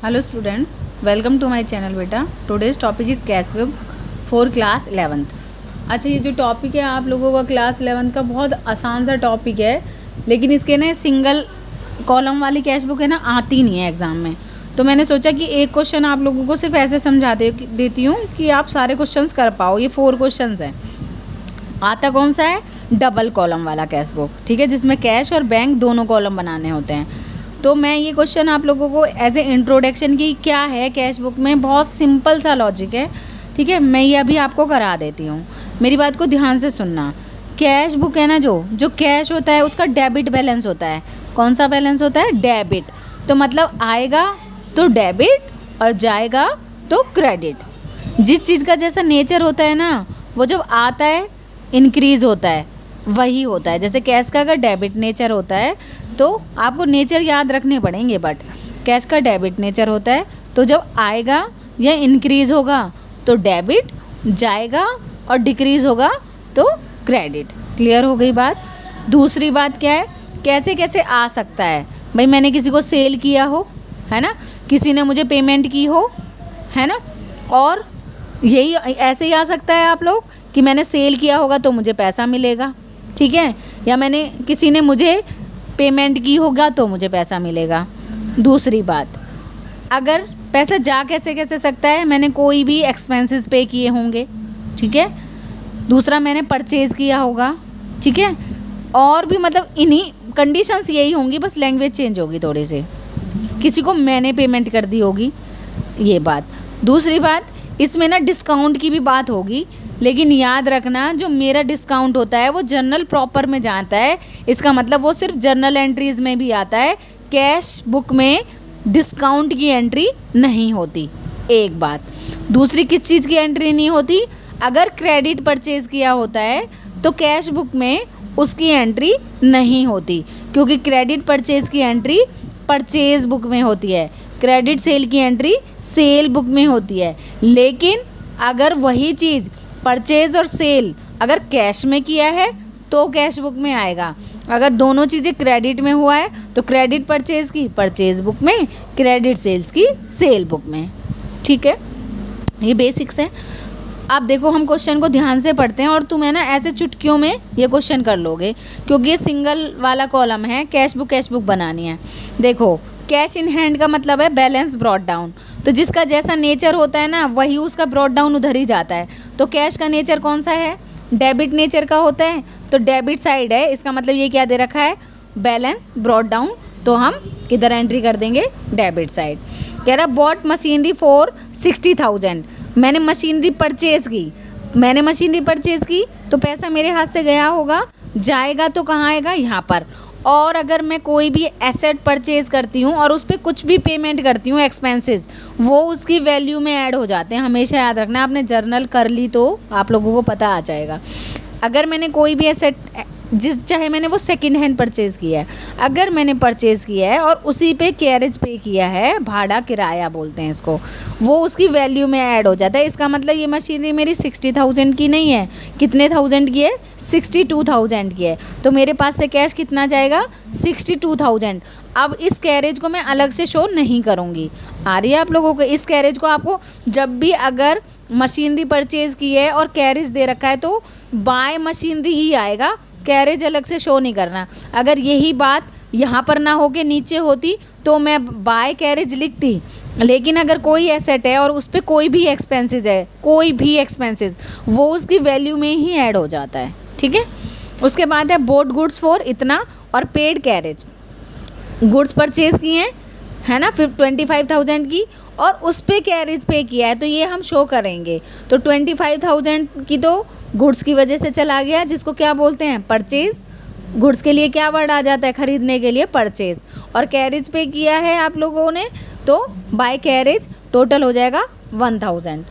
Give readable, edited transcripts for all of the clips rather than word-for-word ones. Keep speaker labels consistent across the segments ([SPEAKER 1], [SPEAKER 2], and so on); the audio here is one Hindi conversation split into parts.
[SPEAKER 1] Hello students, welcome to my channel बेटा। Today's topic is cash book for class 11th। अच्छा, ये जो टॉपिक है आप लोगों का क्लास 11th का बहुत आसान सा टॉपिक है, लेकिन इसके ना सिंगल कॉलम वाली कैश बुक है ना आती नहीं है एग्ज़ाम में। तो मैंने सोचा कि एक क्वेश्चन आप लोगों को सिर्फ ऐसे समझा देती हूँ कि आप सारे क्वेश्चंस कर पाओ। ये 4 क्वेश्चंस हैं। आता कौन सा है? डबल कॉलम वाला कैश बुक, ठीक है, जिसमें कैश और बैंक दोनों कॉलम बनाने होते हैं। तो मैं ये क्वेश्चन आप लोगों को एज ए इंट्रोडक्शन की क्या है कैश बुक में, बहुत सिंपल सा लॉजिक है, ठीक है, मैं ये अभी आपको करा देती हूँ। मेरी बात को ध्यान से सुनना। कैश बुक है ना, जो कैश होता है उसका डेबिट बैलेंस होता है। कौन सा बैलेंस होता है? डेबिट। तो मतलब आएगा तो डेबिट और जाएगा तो क्रेडिट। जिस चीज़ का जैसा नेचर होता है ना, वो जब आता है इंक्रीज़ होता है, वही होता है। जैसे कैश का अगर डेबिट नेचर होता है तो आपको नेचर याद रखने पड़ेंगे, बट कैश का डेबिट नेचर होता है तो जब आएगा या इंक्रीज़ होगा तो डेबिट, जाएगा और डिक्रीज़ होगा तो क्रेडिट। क्लियर हो गई बात? दूसरी बात क्या है, कैसे कैसे आ सकता है भाई? मैंने किसी को सेल किया हो, है ना, किसी ने मुझे पेमेंट की हो, है ना, और यही ऐसे ही आ सकता है आप लोग कि मैंने सेल किया होगा तो मुझे पैसा मिलेगा, ठीक है, या मैंने किसी ने मुझे पेमेंट की होगा तो मुझे पैसा मिलेगा। दूसरी बात, अगर पैसा जा कैसे कैसे सकता है? मैंने कोई भी एक्सपेंसेस पे किए होंगे, ठीक है। दूसरा, मैंने परचेज़ किया होगा, ठीक है, और भी मतलब इन्हीं कंडीशंस यही होंगी, बस लैंग्वेज चेंज होगी थोड़ी सी। किसी को मैंने पेमेंट कर दी होगी, ये बात। दूसरी बात, इसमें ना डिस्काउंट की भी बात होगी, लेकिन याद रखना जो मेरा डिस्काउंट होता है वो जर्नल प्रॉपर में जाता है। इसका मतलब वो सिर्फ जर्नल एंट्रीज़ में भी आता है, कैश बुक में डिस्काउंट की एंट्री नहीं होती। एक बात। दूसरी, किस चीज़ की एंट्री नहीं होती? अगर क्रेडिट परचेज़ किया होता है तो कैश बुक में उसकी एंट्री नहीं होती, क्योंकि क्रेडिट परचेज़ की एंट्री परचेज़ बुक में होती है, क्रेडिट सेल की एंट्री सेल बुक में होती है। लेकिन अगर वही चीज़ परचेज़ और सेल अगर कैश में किया है तो कैश बुक में आएगा। अगर दोनों चीज़ें क्रेडिट में हुआ है तो क्रेडिट परचेज़ की परचेज़ बुक में, क्रेडिट सेल्स की सेल बुक में, ठीक है। ये बेसिक्स है। अब देखो, हम क्वेश्चन को ध्यान से पढ़ते हैं और तुम है ना ऐसे चुटकियों में ये क्वेश्चन कर लोगे, क्योंकि ये सिंगल वाला कॉलम है, कैश बुक बनानी है। देखो, कैश इन हैंड का मतलब है बैलेंस ब्रॉट डाउन। तो जिसका जैसा नेचर होता है ना, वही उसका ब्रॉट डाउन उधर ही जाता है। तो कैश का नेचर कौन सा है? डेबिट नेचर का होता है, तो डेबिट साइड है, इसका मतलब ये क्या दे रखा है? Balance brought down. तो हम किधर एंट्री कर देंगे? Debit side. कह रहा बॉट मशीनरी फॉर 60,000। मैंने मशीनरी परचेज़ की, तो पैसा मेरे हाथ से गया होगा, जाएगा तो कहाँ आएगा? यहाँ पर। और अगर मैं कोई भी एसेट परचेज़ करती हूँ और उस पर कुछ भी पेमेंट करती हूँ एक्सपेंसेस, वो उसकी वैल्यू में ऐड हो जाते हैं। हमेशा याद रखना, आपने जर्नल कर ली तो आप लोगों को पता आ जाएगा। अगर मैंने कोई भी एसेट चाहे मैंने वो सेकंड हैंड परचेज़ किया है, अगर मैंने परचेज़ किया है और उसी पे कैरेज पे किया है, भाड़ा किराया बोलते हैं इसको, वो उसकी वैल्यू में ऐड हो जाता है। इसका मतलब ये मशीनरी मेरी 60,000 की नहीं है। कितने थाउजेंड की है? 62,000 की है। तो मेरे पास से कैश कितना जाएगा? 62,000। अब इस कैरेज को मैं अलग से शो नहीं करूँगी। आ रही है आप लोगों को? इस कैरेज को आपको जब भी अगर मशीनरी परचेज़ की है और कैरेज दे रखा है तो बाय मशीनरी ही आएगा, कैरेज अलग से शो नहीं करना। अगर यही बात यहाँ पर ना हो के नीचे होती तो मैं बाय कैरेज लिखती, लेकिन अगर कोई एसेट है और उस पर कोई भी एक्सपेंसेस वो उसकी वैल्यू में ही ऐड हो जाता है, ठीक है। उसके बाद है बोट गुड्स फॉर इतना और पेड कैरेज। गुड्स परचेज़ किए हैं, है ना, 25,000 की, और उस पर कैरेज पे किया है, तो ये हम शो करेंगे। तो 25,000 की तो गुड्स की वजह से चला गया, जिसको क्या बोलते हैं? परचेज़। गुड्स के लिए क्या वर्ड आ जाता है? खरीदने के लिए परचेज़। और कैरेज पे किया है आप लोगों ने तो बाय कैरेज, टोटल हो जाएगा 1,000।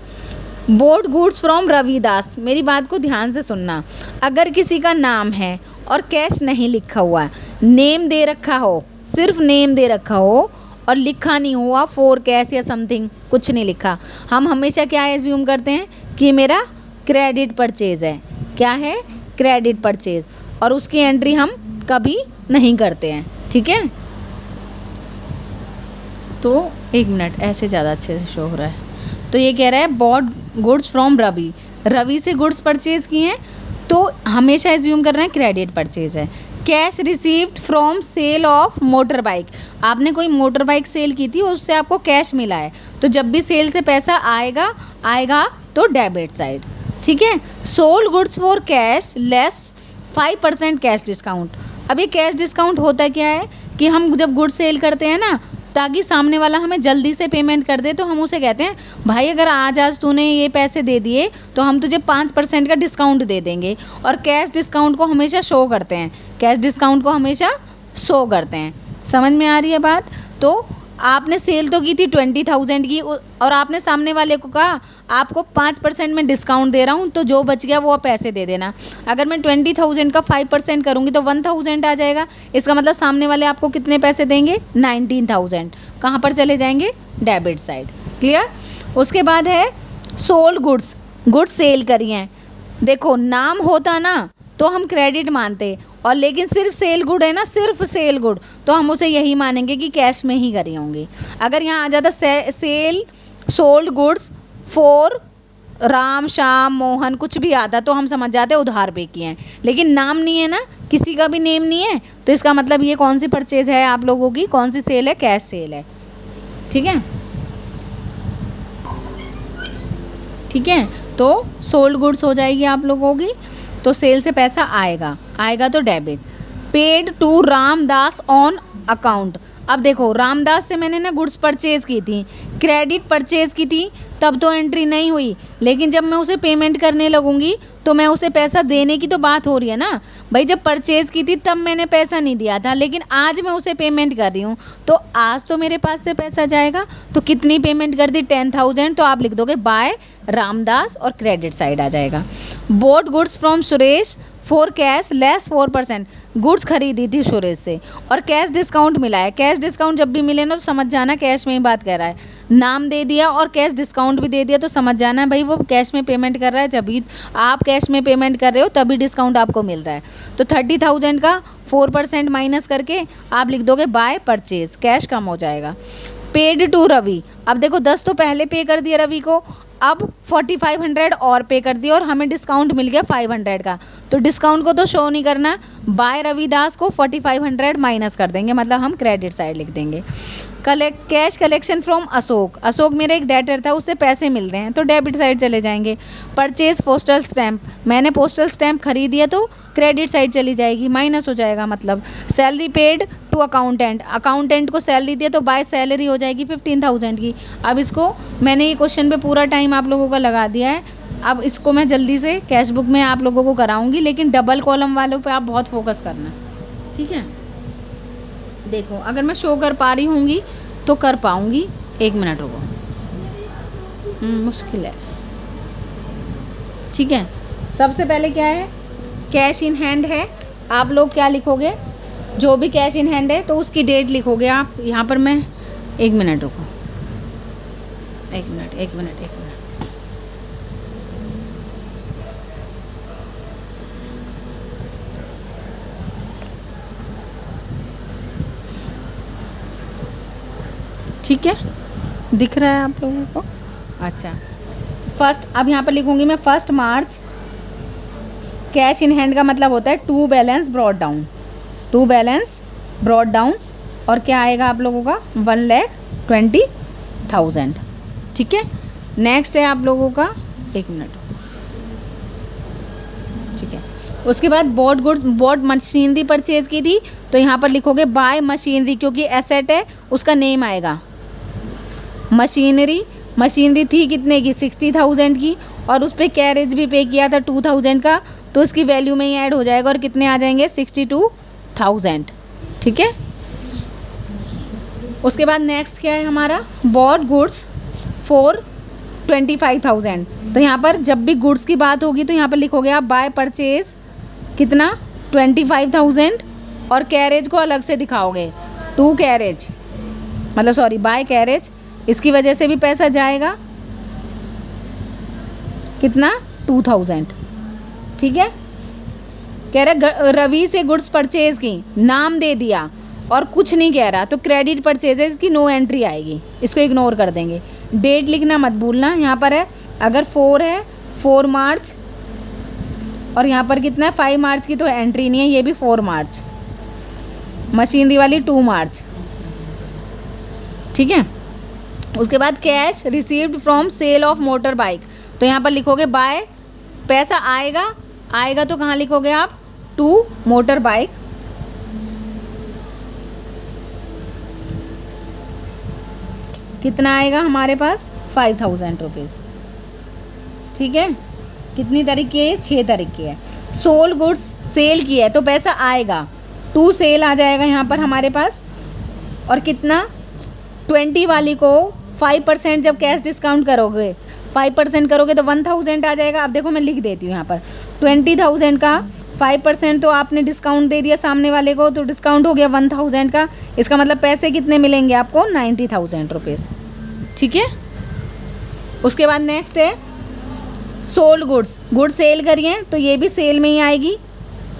[SPEAKER 1] Boat goods from Ravidas. मेरी बात को ध्यान से सुनना। अगर किसी का नाम है और कैश नहीं लिखा हुआ है, नेम दे रखा हो, सिर्फ नेम दे रखा हो और लिखा नहीं हुआ फॉर कैश या समथिंग, कुछ नहीं लिखा, हम हमेशा क्या एज्यूम करते हैं कि मेरा क्रेडिट परचेज़ है। क्या है? Credit purchase. और उसकी एंट्री हम कभी नहीं करते हैं, ठीक है। तो एक मिनट, ऐसे ज़्यादा अच्छे से शो हो रहा है। तो ये कह रहा है bought goods from Ravi, Ravi से गुड्स परचेज किए हैं, तो हमेशा एज्यूम कर रहे हैं क्रेडिट परचेज है। Cash received from sale of motor bike, आपने कोई मोटर बाइक सेल की थी, उससे आपको कैश मिला है, तो जब भी सेल से पैसा आएगा तो डेबिट साइड। ठीक है। Sold goods for cash less 5% cash discount. अब ये कैश डिस्काउंट होता क्या है कि हम जब गुड्स सेल करते हैं ना, ताकि सामने वाला हमें जल्दी से पेमेंट कर दे, तो हम उसे कहते हैं भाई अगर आज तूने ये पैसे दे दिए तो हम तुझे 5% का डिस्काउंट दे देंगे। और कैश डिस्काउंट को हमेशा शो करते हैं, कैश डिस्काउंट को हमेशा शो करते हैं। समझ में आ रही है बात? तो आपने सेल तो की थी 20,000 की, और आपने सामने वाले को कहा आपको 5% में डिस्काउंट दे रहा हूँ, तो जो बच गया वो पैसे दे देना। अगर मैं 20,000 का 5% करूँगी तो 1,000 आ जाएगा। इसका मतलब सामने वाले आपको कितने पैसे देंगे? 19,000। कहाँ पर चले जाएंगे? Debit side. क्लियर? उसके बाद है सोल्ड गुड्स, गुड्स सेल करी हैं। देखो नाम होता ना तो हम क्रेडिट मानते, और लेकिन सिर्फ सेल गुड है ना, सिर्फ सेल गुड, तो हम उसे यही मानेंगे कि कैश में ही करी होंगी। अगर यहाँ आ जाता sale sold goods for Ram Shyam Mohan, कुछ भी आता, तो हम समझ जाते उधार पे किए हैं। लेकिन नाम नहीं है ना, किसी का भी नेम नहीं है, तो इसका मतलब ये कौन सी परचेज है आप लोगों की, कौन सी सेल है? कैश सेल है। ठीक है, ठीक है। तो सोल्ड गुड्स हो जाएगी आप लोगों की, तो सेल से पैसा आएगा तो debit. Paid to Ramdas on account. अब देखो रामदास से मैंने ना गुड्स परचेज़ की थी, क्रेडिट परचेज़ की थी, तब तो एंट्री नहीं हुई, लेकिन जब मैं उसे पेमेंट करने लगूंगी तो मैं उसे पैसा देने की तो बात हो रही है ना भाई। जब परचेज़ की थी तब मैंने पैसा नहीं दिया था, लेकिन आज मैं उसे पेमेंट कर रही हूँ, तो आज तो मेरे पास से पैसा जाएगा। तो कितनी पेमेंट कर दी? 10,000। तो आप लिख दोगे बाय रामदास और क्रेडिट साइड आ जाएगा। Boat goods from Suresh for cash less 4%, goods खरीदी थी सुरेश से और कैश डिस्काउंट मिला है। कैश डिस्काउंट जब भी मिले ना तो समझ जाना कैश में ही बात कर रहा है। नाम दे दिया और कैश डिस्काउंट भी दे दिया तो समझ जाना है भाई वो कैश में पेमेंट कर रहा है। जब भी आप कैश में पेमेंट कर रहे हो तभी डिस्काउंट आपको मिल रहा है। तो 30,000 का 4% माइनस करके आप लिख दोगे बाय परचेज, कैश कम हो जाएगा। पेड टू रवि, अब देखो 10 तो पहले पे कर दिया रवि को, अब 4500 और पे कर दिया और हमें डिस्काउंट मिल गया 500 का, तो डिस्काउंट को तो शो नहीं करना, बाय रविदास को 4500 माइनस कर देंगे, मतलब हम क्रेडिट साइड लिख देंगे। Cash collection from Ashok, Ashok मेरा एक डेटर था, उससे पैसे मिल रहे हैं तो डेबिट साइड चले जाएंगे। परचेज पोस्टल स्टैम्प, मैंने पोस्टल स्टैम्प खरीदी है तो क्रेडिट साइड चली जाएगी, माइनस हो जाएगा मतलब। Salary paid to accountant, accountant को सैलरी दिया तो बाय सैलरी हो जाएगी 15,000 की। अब इसको मैंने ये क्वेश्चन पे पूरा टाइम आप लोगों का लगा दिया है, अब इसको मैं जल्दी से कैश बुक में आप लोगों को कराऊंगी, लेकिन डबल कॉलम वालों पे आप बहुत फोकस करना, ठीक है। देखो अगर मैं शो कर पा रही होंगी तो कर पाऊंगी, एक मिनट रुको, मुश्किल है, ठीक है। सबसे पहले क्या है, कैश इन हैंड है, आप लोग क्या लिखोगे, जो भी कैश इन हैंड है तो उसकी डेट लिखोगे आप। यहाँ पर मैं एक मिनट रुको, एक मिनट। ठीक है, दिख रहा है आप लोगों को? अच्छा, फर्स्ट, अब यहाँ पर लिखूंगी मैं 1 मार्च। कैश इन हैंड का मतलब होता है to balance brought down, to balance brought down, और क्या आएगा आप लोगों का 1,20,000, ठीक है। नेक्स्ट है आप लोगों का, एक मिनट, ठीक है। उसके बाद boat goods, boat machinery purchase की थी तो यहाँ पर लिखोगे बाय मशीनरी, क्योंकि एसेट है उसका नेम आएगा मशीनरी। मशीनरी थी कितने की, 60,000 की, और उस पर कैरेज भी पे किया था 2,000 का, तो इसकी वैल्यू में ही ऐड हो जाएगा और कितने आ जाएंगे 62,000, ठीक है। उसके बाद नेक्स्ट क्या है हमारा, बॉट गुड्स फॉर 25,000, तो यहाँ पर जब भी गुड्स की बात होगी तो यहाँ पर लिखोगे आप बाय परचेज कितना 25,000, और कैरेज को अलग से दिखाओगे, टू कैरेज, मतलब सॉरी बाय कैरेज, इसकी वजह से भी पैसा जाएगा कितना 2,000, ठीक है। कह रहे रवि से गुड्स परचेज की, नाम दे दिया और कुछ नहीं कह रहा, तो क्रेडिट परचेजेस की नो एंट्री आएगी, इसको इग्नोर कर देंगे। डेट लिखना मत भूलना, यहाँ पर है अगर 4 है 4 मार्च, और यहाँ पर कितना है 5 मार्च की तो एंट्री नहीं है, ये भी 4 मार्च। मशीनरी वाली 2 मार्च, ठीक है। उसके बाद cash received from sale of motor bike, तो यहाँ पर लिखोगे बाय, पैसा आएगा तो कहाँ लिखोगे आप, टू मोटर बाइक। कितना आएगा हमारे पास 5000 रुपीज़, ठीक है। कितनी तारीख की है, 6 तारीख की है। सोल्ड गुड्स सेल की है तो पैसा आएगा, टू सेल आ जाएगा यहाँ पर हमारे पास। और कितना, 20 वाली को 5% जब कैश डिस्काउंट करोगे, 5% करोगे तो 1000 आ जाएगा। अब देखो मैं लिख देती हूँ यहाँ पर, 20,000 का 5% तो आपने डिस्काउंट दे दिया सामने वाले को, तो डिस्काउंट हो गया 1000 का। इसका मतलब पैसे कितने मिलेंगे आपको, 90,000 रुपीज़, ठीक है। उसके बाद नेक्स्ट है सोल्ड गुड्स सेल करिए तो ये भी सेल में ही आएगी,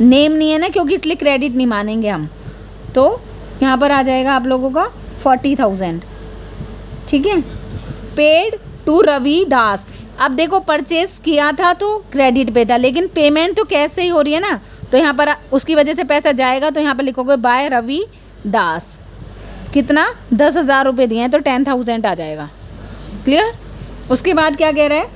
[SPEAKER 1] नेम नहीं है ना क्योंकि इसलिए क्रेडिट नहीं मानेंगे हम, तो यहाँ पर आ जाएगा आप लोगों का 40,000, ठीक है। पेड टू रवि दास, अब देखो परचेस किया था तो क्रेडिट पे था, लेकिन पेमेंट तो कैश से ही हो रही है ना, तो यहाँ पर उसकी वजह से पैसा जाएगा, तो यहाँ पर लिखोगे बाय रवि दास। कितना, 10,000 रुपये दिए हैं तो 10,000 आ जाएगा, क्लियर। उसके बाद क्या कह रहे हैं,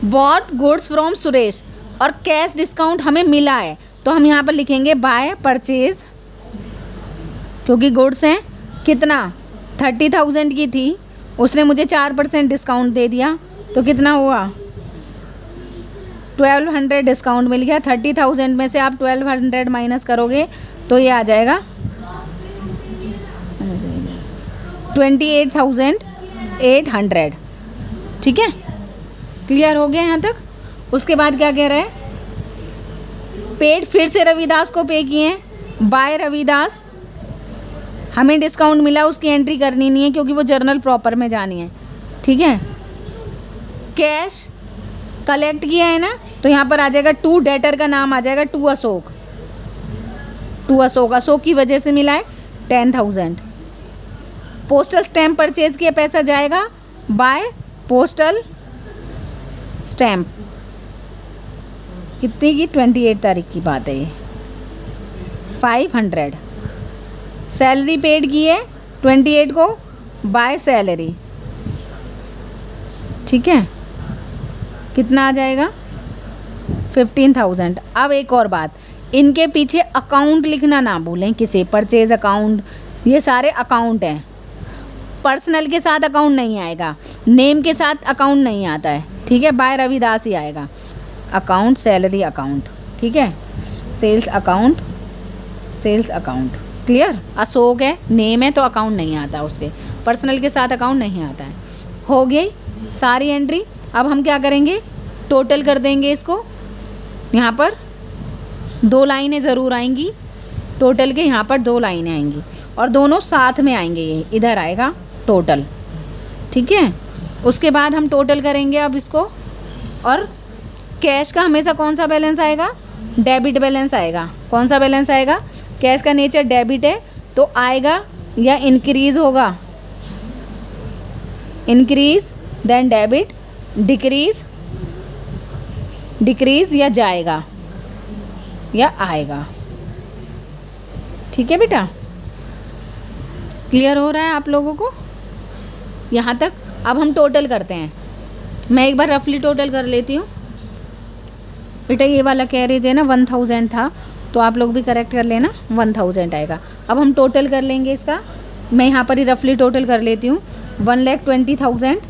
[SPEAKER 1] बॉट गुड्स फ्रॉम सुरेश, और कैश डिस्काउंट हमें मिला है तो हम यहाँ पर लिखेंगे बाय परचेज, क्योंकि गुड्स हैं कितना 30,000 की थी, उसने मुझे 4% डिस्काउंट दे दिया, तो कितना हुआ 1200 डिस्काउंट मिल गया। 30,000 में से आप 1200 माइनस करोगे तो ये आ जाएगा 28,800, ठीक है। क्लियर हो गया यहाँ तक। उसके बाद क्या कह रहा है, पेड फिर से रविदास को पे किए हैं, बाय रविदास, हमें डिस्काउंट मिला, उसकी एंट्री करनी नहीं है क्योंकि वो जर्नल प्रॉपर में जानी है, ठीक है। कैश कलेक्ट किया है ना, तो यहाँ पर आ जाएगा टू, डेटर का नाम आ जाएगा टू अशोक, अशोक की वजह से मिला है 10,000। पोस्टल स्टैम्प परचेज किया, पैसा जाएगा बाय पोस्टल स्टैम्प, कितनी की, 28 तारीख की बात है ये, 500। सैलरी पेड की है 28 को बाय सैलरी, ठीक है। कितना आ जाएगा 15,000। अब एक और बात, इनके पीछे अकाउंट लिखना ना भूलें, किसे, परचेज अकाउंट, ये सारे अकाउंट हैं। पर्सनल के साथ अकाउंट नहीं आएगा, नेम के साथ अकाउंट नहीं आता है, ठीक है। बाय रविदास ही आएगा, अकाउंट सैलरी अकाउंट, ठीक है। Sales account, clear. अशोक है, नेम है तो अकाउंट नहीं आता उसके, पर्सनल के साथ अकाउंट नहीं आता है। हो गई सारी एंट्री। अब हम क्या करेंगे, टोटल कर देंगे इसको। यहाँ पर 2 लाइनें ज़रूर आएंगी, टोटल के यहाँ पर 2 लाइनें आएंगी और दोनों साथ में आएंगे, ये इधर आएगा टोटल, ठीक है। उसके बाद हम टोटल करेंगे अब इसको, और कैश का हमेशा कौन सा बैलेंस आएगा, डेबिट बैलेंस आएगा। कौन सा बैलेंस आएगा, कैश का नेचर डेबिट है तो आएगा या इंक्रीज़ होगा, इंक्रीज़ देन डेबिट, डिक्रीज़ या जाएगा या आएगा, ठीक है बेटा। क्लियर हो रहा है आप लोगों को यहाँ तक। अब हम टोटल करते हैं, मैं एक बार रफली टोटल कर लेती हूँ बेटा। ये वाला कैरेज है ना 1000 था, तो आप लोग भी करेक्ट कर लेना, 1000 आएगा। अब हम टोटल कर लेंगे इसका, मैं यहाँ पर ही रफली टोटल कर लेती हूँ। 1,20,000,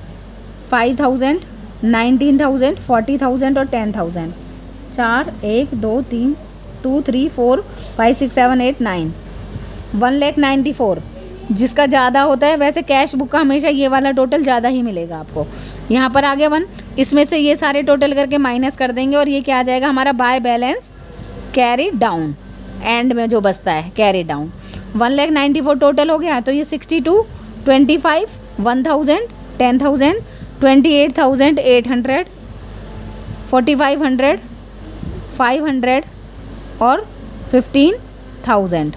[SPEAKER 1] 5,000, 19,000, 40,000 और 10,000। 4, 1, 2, 3, 2, 3, 4, 5, 6, 7, 8, 9, 1,94,000। जिसका ज़्यादा होता है, वैसे कैश बुक का हमेशा ये वाला टोटल ज़्यादा ही मिलेगा आपको। यहाँ पर आ गया 1, इसमें से ये सारे टोटल करके माइनस कर देंगे और ये क्या आ जाएगा हमारा, by balance carry down, and में जो बचता है कैरी डाउन। 1,94,000 टोटल हो गया, तो ये 62, 25, 1,000, 10,000, 28,800, 4,500, 500 और 15,000।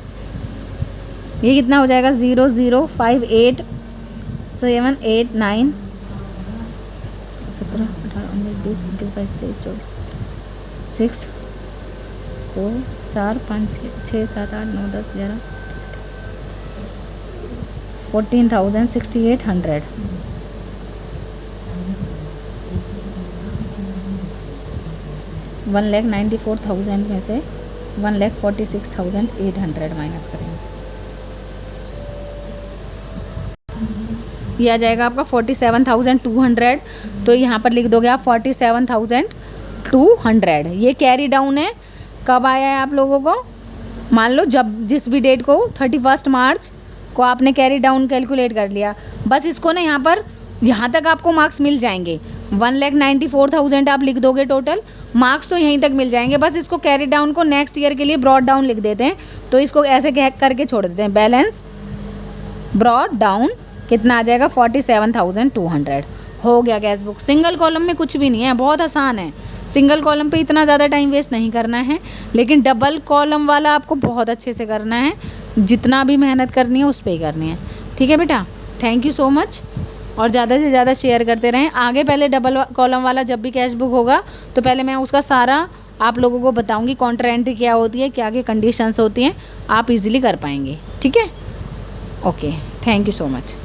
[SPEAKER 1] ये कितना हो जाएगा 0058789 17 18 19 20 21 22 23 24 6 2 4 5 6 7 8 9 10 11 14,6800 1,94,000 में से 1,46,800 माइनस करेंगे, ये आ जाएगा आपका 47,200। तो यहाँ पर लिख दोगे आप 47,200। ये कैरी डाउन है, कब आया है आप लोगों को, मान लो जब जिस भी डेट को 31 मार्च को आपने कैरी डाउन कैलकुलेट कर लिया, बस इसको ना यहाँ पर यहाँ तक आपको मार्क्स मिल जाएंगे। 1,94,000 आप लिख दोगे टोटल, मार्क्स तो यहीं तक मिल जाएंगे। बस इसको कैरी डाउन को नेक्स्ट ईयर के लिए ब्रॉड डाउन लिख देते हैं, तो इसको ऐसे करके छोड़ देते हैं। बैलेंस ब्रॉड डाउन कितना आ जाएगा 47,200 हो गया गैस बुक। सिंगल कॉलम में कुछ भी नहीं है, बहुत आसान है। सिंगल कॉलम पे इतना ज़्यादा टाइम वेस्ट नहीं करना है, लेकिन डबल कॉलम वाला आपको बहुत अच्छे से करना है। जितना भी मेहनत करनी है उस पर ही करनी है। ठीक है बेटा, थैंक यू सो मच। और ज़्यादा से ज़्यादा शेयर करते रहें आगे। पहले डबल कॉलम वाला जब भी कैश बुक होगा तो पहले मैं उसका सारा आप लोगों को बताऊंगी, काउंटर एंट्री क्या होती है, क्या क्या कंडीशंस होती हैं, आप इजीली कर पाएंगे। ठीक है, okay, thank you so much.